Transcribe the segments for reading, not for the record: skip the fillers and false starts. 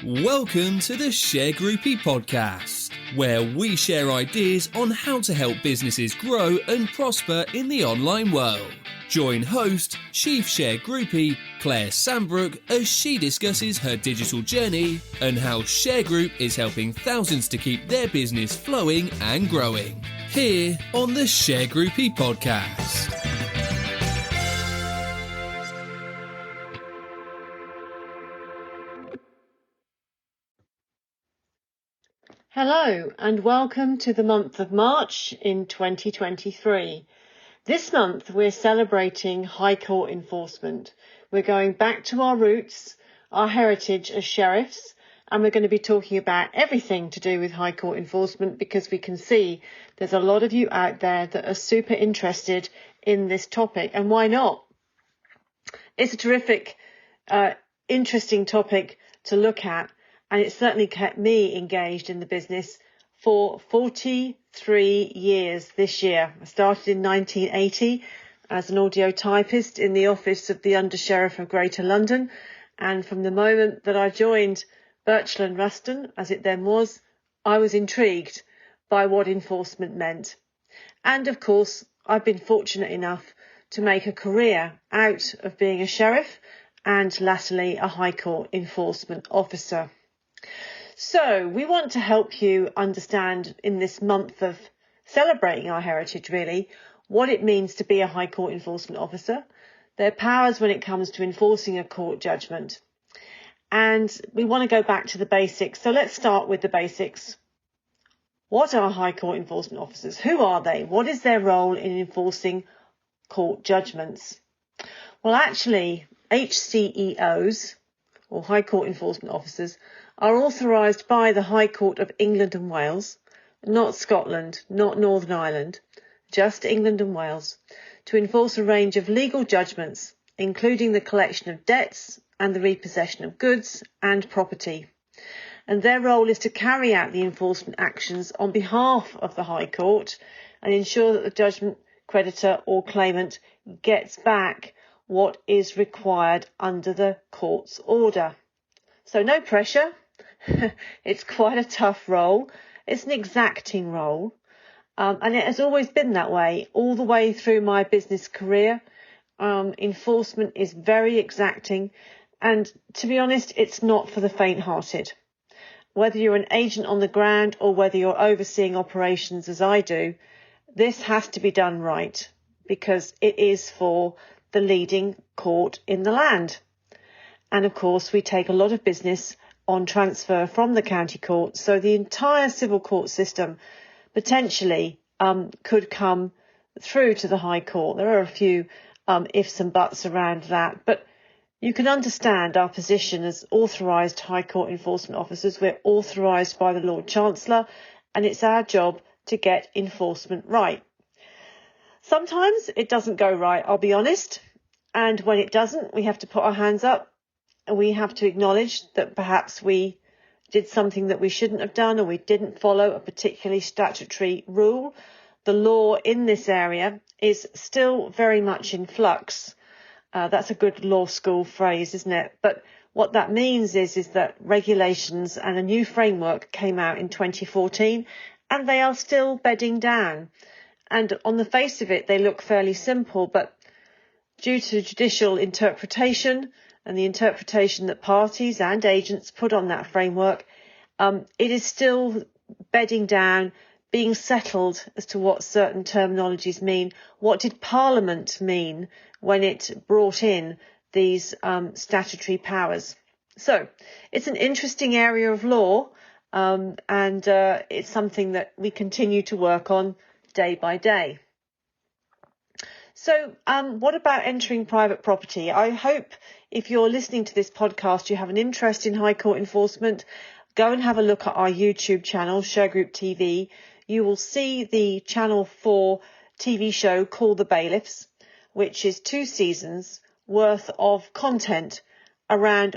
Welcome to the Shergroup podcast, where we share ideas on how to help businesses grow and prosper in the online world. Join host, Chief Shergroup Claire Sambrook as she discusses her digital journey and how Shergroup is helping thousands to keep their business flowing and growing. Here on the Shergroup podcast. Hello and welcome to the month of March in 2023. This month we're celebrating High Court enforcement. We're going back to our roots, our heritage as sheriffs, and we're going to be talking about everything to do with High Court enforcement because we can see there's a lot of you out there that are super interested in this topic, and why not? It's a terrific, interesting topic to look at. And it certainly kept me engaged in the business for 43 years this year. I started in 1980 as an audio typist in the office of the Under-Sheriff of Greater London. And from the moment that I joined Birchall and Ruston, as it then was, I was intrigued by what enforcement meant. And of course, I've been fortunate enough to make a career out of being a sheriff and latterly a High Court enforcement officer. So we want to help you understand in this month of celebrating our heritage, really, what it means to be a High Court enforcement officer, their powers when it comes to enforcing a court judgment. And we want to go back to the basics. So let's start with the basics. What are High Court enforcement officers? Who are they? What is their role in enforcing court judgments? Well, actually, HCEOs, or High Court enforcement officers, are authorised by the High Court of England and Wales, not Scotland, not Northern Ireland, just England and Wales, to enforce a range of legal judgments, including the collection of debts and the repossession of goods and property. And their role is to carry out the enforcement actions on behalf of the High Court and ensure that the judgment creditor or claimant gets back what is required under the court's order. So no pressure. It's quite a tough role. It's an exacting role. And it has always been that way all the way through my business career. Enforcement is very exacting. And to be honest, it's not for the faint-hearted. Whether you're an agent on the ground or whether you're overseeing operations as I do, this has to be done right because it is for the leading court in the land. And of course, we take a lot of business on transfer from the county court. So the entire civil court system potentially could come through to the High Court. There are a few ifs and buts around that. But you can understand our position as authorised High Court enforcement officers. We're authorised by the Lord Chancellor, and it's our job to get enforcement right. Sometimes it doesn't go right, I'll be honest. And when it doesn't, we have to put our hands up. And we have to acknowledge that perhaps we did something that we shouldn't have done or we didn't follow a particularly statutory rule. The law in this area is still very much in flux. That's a good law school phrase, isn't it? But what that means is that regulations and a new framework came out in 2014 and they are still bedding down. And on the face of it, they look fairly simple, but due to judicial interpretation and the interpretation that parties and agents put on that framework, it is still bedding down, being settled as to what certain terminologies mean. What did Parliament mean when it brought in these statutory powers? So it's an interesting area of law, and it's something that we continue to work on day by day. So what about entering private property? I hope if you're listening to this podcast, you have an interest in High Court enforcement. Go and have a look at our YouTube channel, Shergroup TV. You will see the Channel 4 TV show called The Bailiffs, which is 2 seasons worth of content around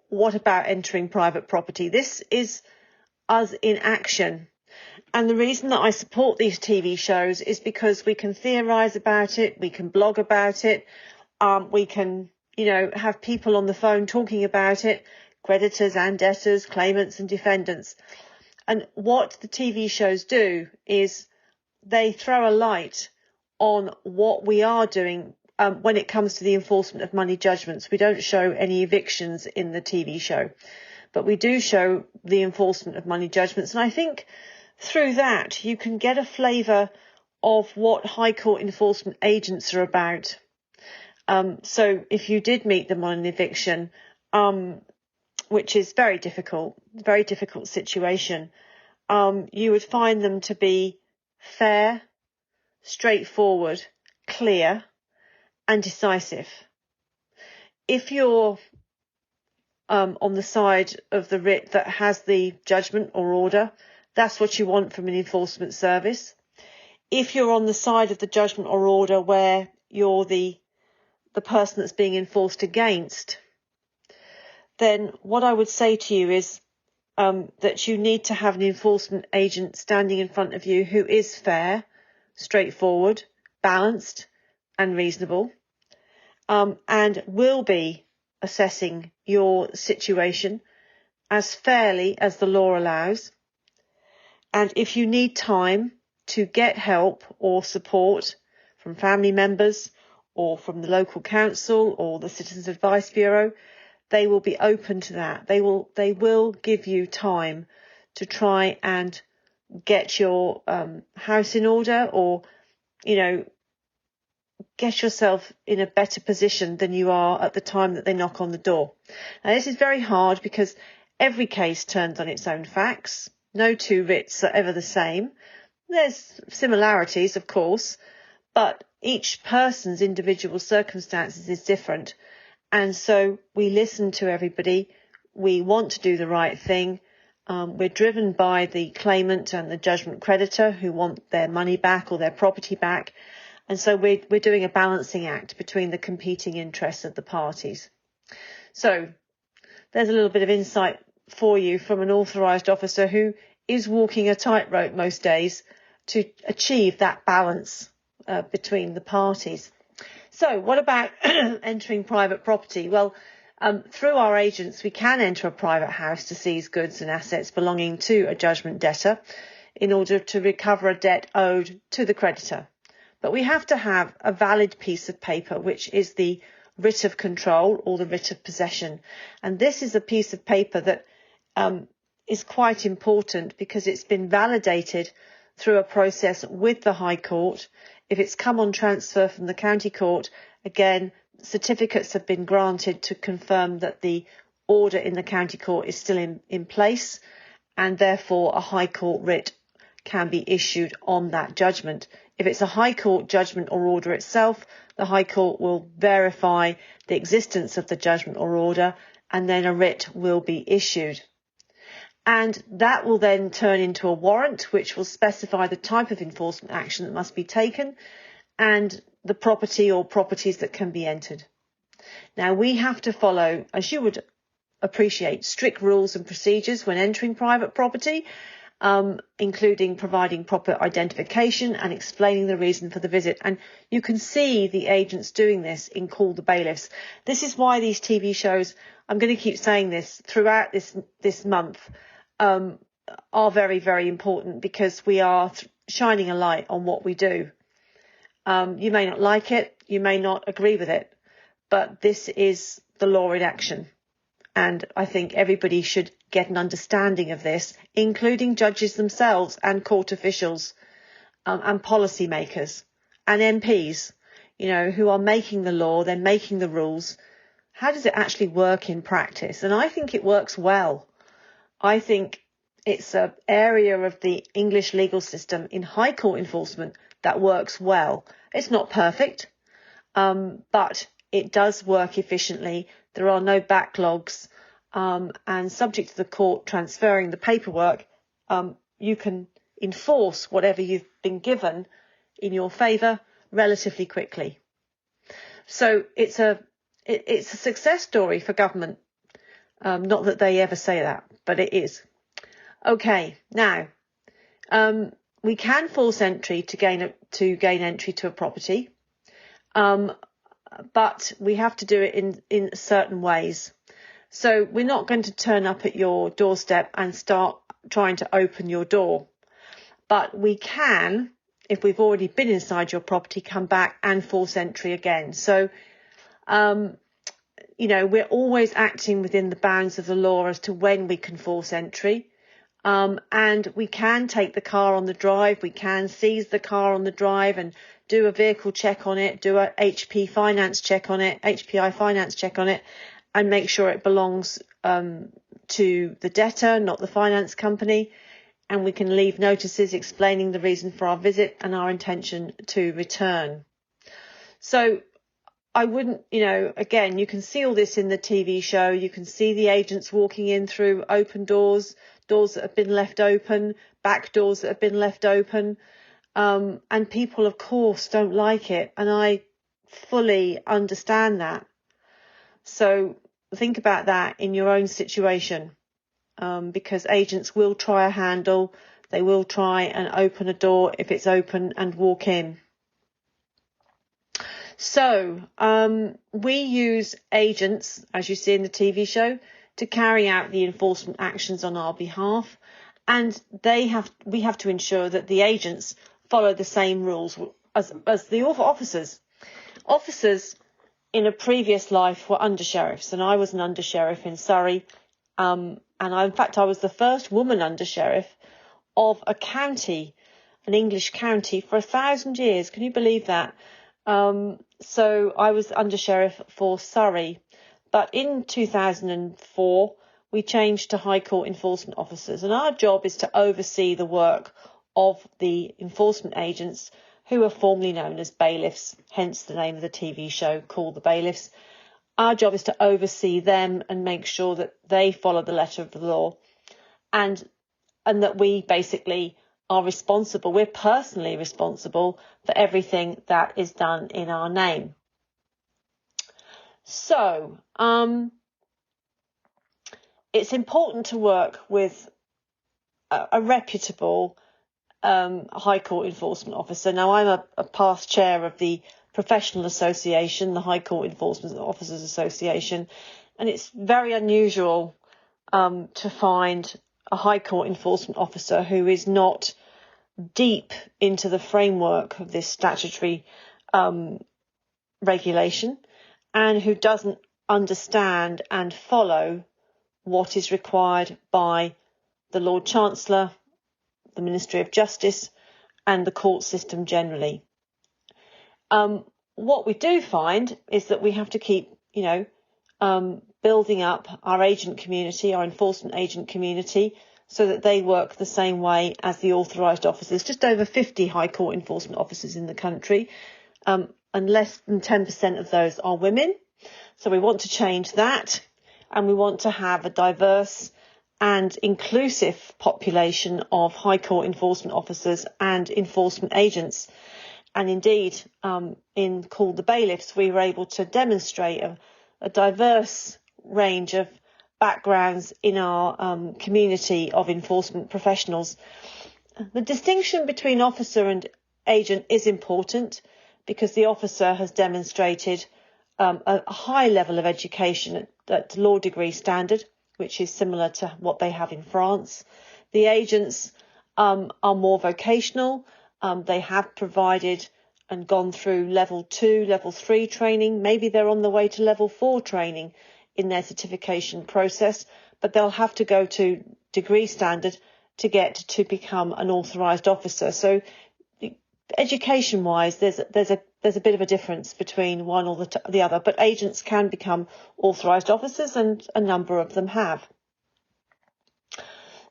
what about entering private property. This is us in action. And the reason that I support these TV shows is because we can theorise about it, we can blog about it, we can, have people on the phone talking about it, creditors and debtors, claimants and defendants. And what the TV shows do is they throw a light on what we are doing when it comes to the enforcement of money judgments. We don't show any evictions in the TV show, but we do show the enforcement of money judgments. And I think through that you can get a flavour of what High Court enforcement agents are about. So if you did meet them on an eviction, which is very difficult situation, you would find them to be fair, straightforward, clear and decisive. If you're on the side of the writ that has the judgment or order, that's what you want from an enforcement service. If you're on the side of the judgment or order where you're the person that's being enforced against, then what I would say to you is that you need to have an enforcement agent standing in front of you who is fair, straightforward, balanced and reasonable, and will be assessing your situation as fairly as the law allows. And if you need time to get help or support from family members or from the local council or the Citizens Advice Bureau, they will be open to that. They will give you time to try and get your house in order, or, get yourself in a better position than you are at the time that they knock on the door. Now, this is very hard because every case turns on its own facts. No two writs are ever the same. There's similarities, of course, but each person's individual circumstances is different. And so we listen to everybody. We want to do the right thing. We're driven by the claimant and the judgment creditor who want their money back or their property back. And so we're doing a balancing act between the competing interests of the parties. So there's a little bit of insight for you from an authorised officer who is walking a tightrope most days to achieve that balance between the parties. So what about entering private property? Well, through our agents, we can enter a private house to seize goods and assets belonging to a judgment debtor in order to recover a debt owed to the creditor. But we have to have a valid piece of paper, which is the writ of control or the writ of possession. And this is a piece of paper that is quite important because it's been validated through a process with the High Court. If it's come on transfer from the County Court, again, certificates have been granted to confirm that the order in the County Court is still in place, and therefore a High Court writ can be issued on that judgment. If it's a High Court judgment or order itself, the High Court will verify the existence of the judgment or order, and then a writ will be issued. And that will then turn into a warrant, which will specify the type of enforcement action that must be taken and the property or properties that can be entered. Now, we have to follow, as you would appreciate, strict rules and procedures when entering private property, including providing proper identification and explaining the reason for the visit. And you can see the agents doing this in Call the Bailiffs. This is why these TV shows, I'm going to keep saying this throughout this month, are very, very important, because we are shining a light on what we do. You may not like it, you may not agree with it, but this is the law in action. And I think everybody should get an understanding of this, including judges themselves and court officials, and policy makers and MPs, who are making the law, they're making the rules. How does it actually work in practice? And I think it works well. I think it's an area of the English legal system in High Court enforcement that works well. It's not perfect, but it does work efficiently. There are no backlogs, and subject to the court transferring the paperwork, you can enforce whatever you've been given in your favour relatively quickly. So it's a success story for government. Not that they ever say that, but it is. Okay, now we can force entry to gain entry to a property, but we have to do it in certain ways. So we're not going to turn up at your doorstep and start trying to open your door. But we can, if we've already been inside your property, come back and force entry again. So, we're always acting within the bounds of the law as to when we can force entry. And we can take the car on the drive. We can seize the car on the drive and do a vehicle check on it, do a HPI finance check on it, and make sure it belongs to the debtor, not the finance company. And we can leave notices explaining the reason for our visit and our intention to return. So I wouldn't, again, you can see all this in the TV show. You can see the agents walking in through open doors that have been left open, back doors that have been left open. And people, of course, don't like it. And I fully understand that. So think about that in your own situation, because agents will try a handle. They will try and open a door if it's open and walk in. So we use agents, as you see in the TV show, to carry out the enforcement actions on our behalf, and we have to ensure that the agents follow the same rules as the officers. Officers in a previous life were undersheriffs, and I was an undersheriff in Surrey, in fact I was the first woman undersheriff of a county, an English county, for 1,000 years. Can you believe that? So I was undersheriff for Surrey. But in 2004, we changed to High Court enforcement officers, and our job is to oversee the work of the enforcement agents, who are formerly known as bailiffs, hence the name of the TV show called The Bailiffs. Our job is to oversee them and make sure that they follow the letter of the law, and that we basically are responsible. We're personally responsible for everything that is done in our name. So, it's important to work with a reputable High Court enforcement officer. Now, I'm a past chair of the professional association, the High Court Enforcement Officers Association, and it's very unusual to find a High Court enforcement officer who is not deep into the framework of this statutory regulation, and who doesn't understand and follow what is required by the Lord Chancellor, the Ministry of Justice, and the court system generally. What we do find is that we have to keep, building up our agent community, our enforcement agent community, so that they work the same way as the authorised officers. Just over 50 High Court enforcement officers in the country, and less than 10% of those are women. So we want to change that, and we want to have a diverse and inclusive population of High Court enforcement officers and enforcement agents. And indeed, in called The Bailiffs, we were able to demonstrate a diverse range of backgrounds in our community of enforcement professionals. The distinction between officer and agent is important, because the officer has demonstrated a high level of education at law degree standard, which is similar to what they have in France. The agents are more vocational. They have provided and gone through level 2, level 3 training. Maybe they're on the way to level 4 training in their certification process, but they'll have to go to degree standard to get to become an authorised officer. So education wise, there's a bit of a difference between one or the other, but agents can become authorised officers, and a number of them have.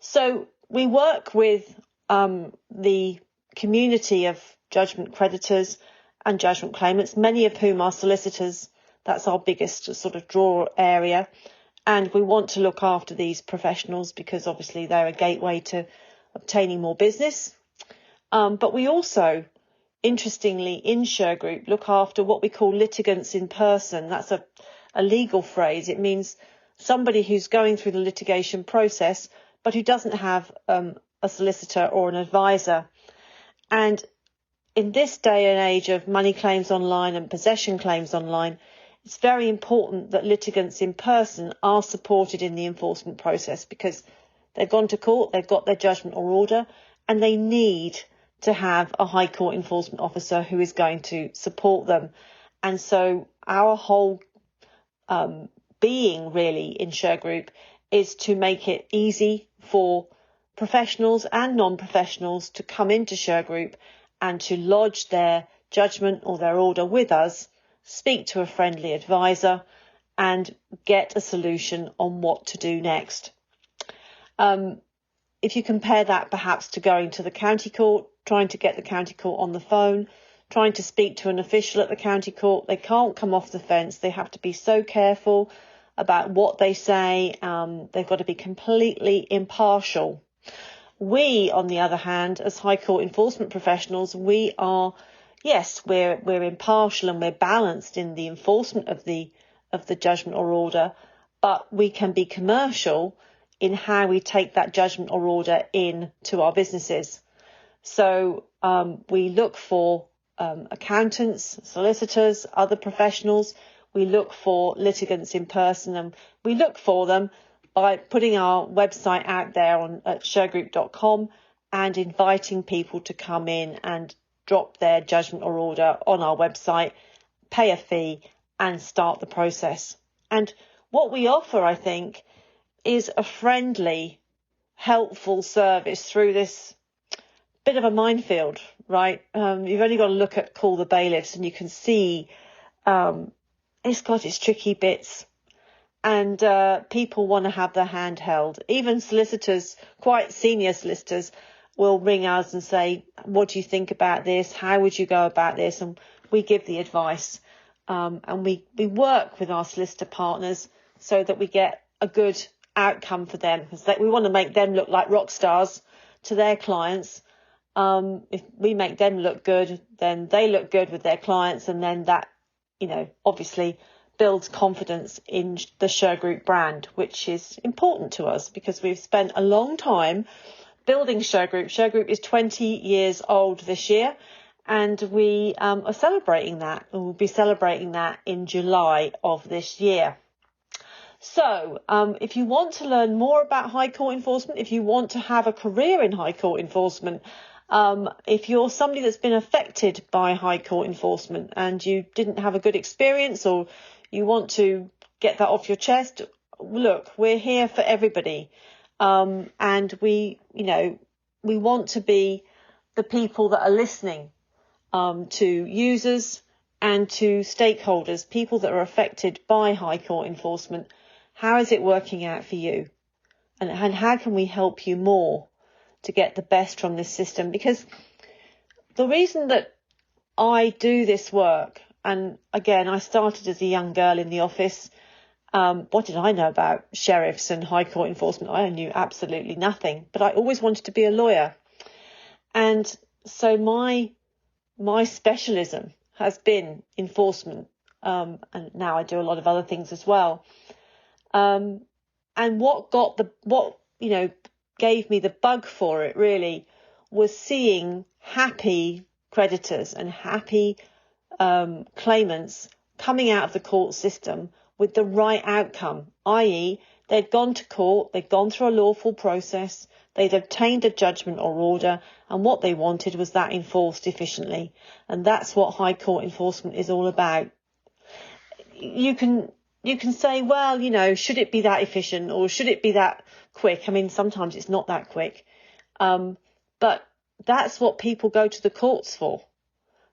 So we work with the community of judgment creditors and judgment claimants, many of whom are solicitors. That's our biggest sort of draw area, and we want to look after these professionals because obviously they're a gateway to obtaining more business. But we also, interestingly, in Shergroup, look after what we call litigants in person. That's a legal phrase. It means somebody who's going through the litigation process, but who doesn't have a solicitor or an advisor. And in this day and age of money claims online and possession claims online, it's very important that litigants in person are supported in the enforcement process, because they've gone to court, they've got their judgment or order, and they need to have a High Court enforcement officer who is going to support them. And so our whole being really in Shergroup is to make it easy for professionals and non-professionals to come into Shergroup and to lodge their judgment or their order with us, speak to a friendly advisor, and get a solution on what to do next. If you compare that perhaps to going to the county court, trying to get the county court on the phone, trying to speak to an official at the county court, they can't come off the fence. They have to be so careful about what they say. They've got to be completely impartial. We, on the other hand, as High Court enforcement professionals, we are, yes, we're impartial and we're balanced in the enforcement of the judgment or order, but we can be commercial in how we take that judgment or order in to our businesses. So we look for accountants, solicitors, other professionals. We look for litigants in person, and we look for them by putting our website out there at shergroup.com and inviting people to come in and drop their judgment or order on our website, pay a fee, and start the process. And what we offer, I think, is a friendly, helpful service through this bit of a minefield, right? You've only got to look at Call the Bailiffs and you can see it's got its tricky bits, and people want to have their hand held. Even solicitors, quite senior solicitors, will ring us and say, what do you think about this? How would you go about this? And we give the advice, and we work with our solicitor partners so that we get a good outcome for them, because we want to make them look like rock stars to their clients. If we make them look good, then they look good with their clients, and then that, obviously builds confidence in the Shergroup brand, which is important to us because we've spent a long time building Shergroup. Shergroup is 20 years old this year, and we are celebrating that, and we'll be celebrating that in July of this year. So if you want to learn more about High Court enforcement, if you want to have a career in High Court enforcement, if you're somebody that's been affected by High Court enforcement and you didn't have a good experience, or you want to get that off your chest, look, we're here for everybody. And we want to be the people that are listening to users and to stakeholders, people that are affected by High Court enforcement. How is it working out for you? And how can we help you more to get the best from this system? Because the reason that I do this work, and again, I started as a young girl in the office. What did I know about sheriffs and High Court enforcement? I knew absolutely nothing, but I always wanted to be a lawyer. And so my specialism has been enforcement, and now I do a lot of other things as well. And what gave me the bug for it really was seeing happy creditors and happy claimants coming out of the court system with the right outcome, i.e. they'd gone to court, they'd gone through a lawful process, they'd obtained a judgment or order, and what they wanted was that enforced efficiently. And that's what High Court enforcement is all about. You can say, well, should it be that efficient or should it be that quick? I mean, sometimes it's not that quick. But that's what people go to the courts for.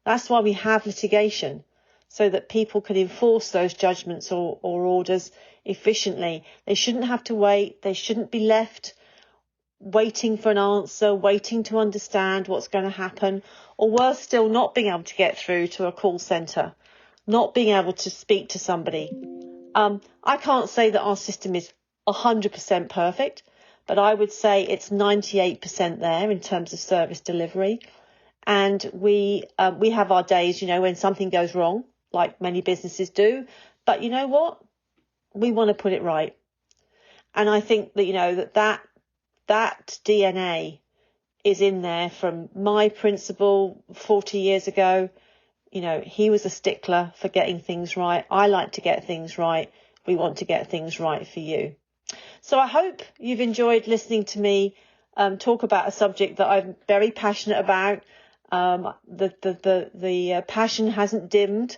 That's why we have litigation, so that people can enforce those judgments or orders efficiently. They shouldn't have to wait. They shouldn't be left waiting for an answer, waiting to understand what's going to happen, or worse still, not being able to get through to a call centre, not being able to speak to somebody. I can't say that our system is 100% perfect, but I would say it's 98% there in terms of service delivery. And we have our days, when something goes wrong, like many businesses do. But you know what? We want to put it right. And I think that, that DNA is in there from my principal 40 years ago. he was a stickler for getting things right. I like to get things right. We want to get things right for you. So I hope you've enjoyed listening to me talk about a subject that I'm very passionate about. The passion hasn't dimmed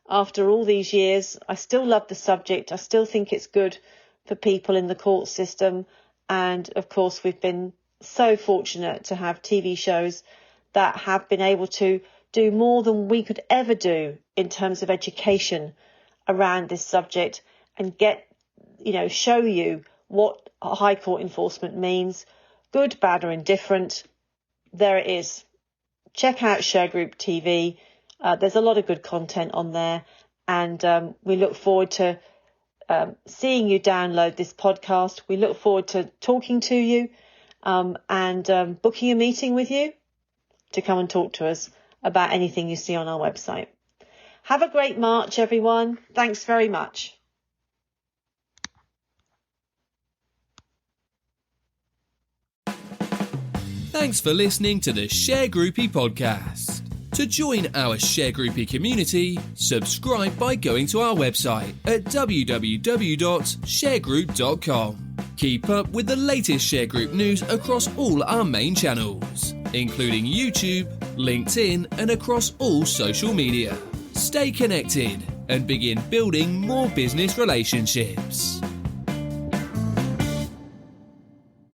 after all these years. I still love the subject. I still think it's good for people in the court system. And of course, we've been so fortunate to have TV shows that have been able to do more than we could ever do in terms of education around this subject and show you what high court enforcement means, good, bad or indifferent. There it is. Check out Shergroup TV. There's a lot of good content on there, and we look forward to seeing you download this podcast. We look forward to talking to you and booking a meeting with you to come and talk to us about anything you see on our website. Have a great March, everyone. Thanks very much. Thanks for listening to the Sharegroupie podcast. To join our Sharegroupie community, subscribe by going to our website at www.sharegroup.com. Keep up with the latest Sharegroup news across all our main channels, including YouTube, LinkedIn, and across all social media. Stay connected and begin building more business relationships.